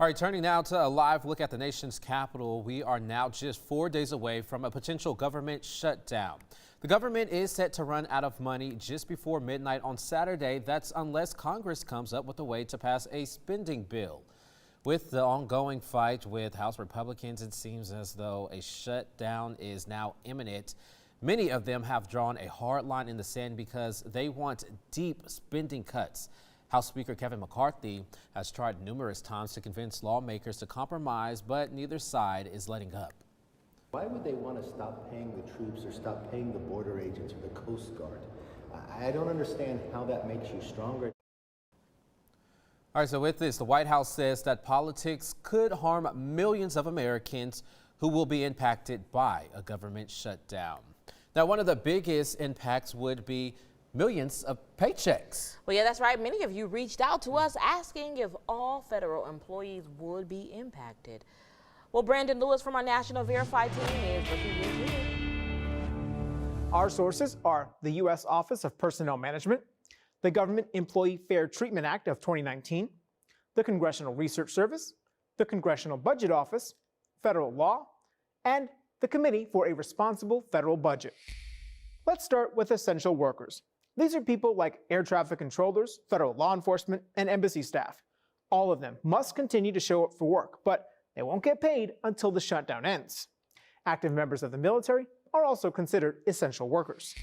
All right, turning now to a live look at the nation's capital. We are now just 4 days away from a potential government shutdown. The government is set to run out of money just before midnight on Saturday. That's unless Congress comes up with a way to pass a spending bill. With the ongoing fight with House Republicans, it seems as though a shutdown is now imminent. Many of them have drawn a hard line in the sand because they want deep spending cuts. House Speaker Kevin McCarthy has tried numerous times to convince lawmakers to compromise, but neither side is letting up. Why would they want to stop paying the troops or stop paying the border agents or the Coast Guard? I don't understand how that makes you stronger. All right, so with this, the White House says that politics could harm millions of Americans who will be impacted by a government shutdown. Now, one of the biggest impacts would be millions of paychecks. Well, yeah, that's right. Many of you reached out to us asking if all federal employees would be impacted. Well, Brandon Lewis from our National Verify team is looking into it. Our sources are the U.S. Office of Personnel Management, the Government Employee Fair Treatment Act of 2019, the Congressional Research Service, the Congressional Budget Office, Federal Law, and the Committee for a Responsible Federal Budget. Let's start with essential workers. These are people like air traffic controllers, federal law enforcement, and embassy staff. All of them must continue to show up for work, but they won't get paid until the shutdown ends. Active members of the military are also considered essential workers.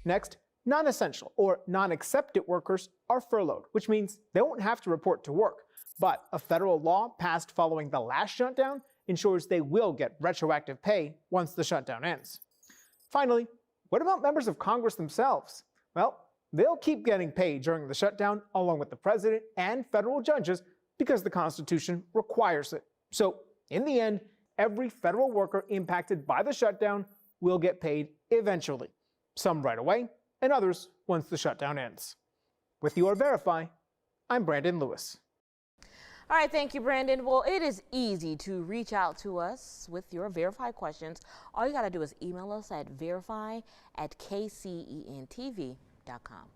Next, non-essential or non-accepted workers are furloughed, which means they won't have to report to work. But a federal law passed following the last shutdown ensures they will get retroactive pay once the shutdown ends. Finally, what about members of Congress themselves? Well, they'll keep getting paid during the shutdown along with the president and federal judges because the Constitution requires it. So, in the end, every federal worker impacted by the shutdown will get paid eventually. Some right away, and others once the shutdown ends. With your Verify, I'm Brandon Lewis. All right, thank you, Brandon. Well, it is easy to reach out to us with your Verify questions. All you got to do is email us at verify@kcentv.com.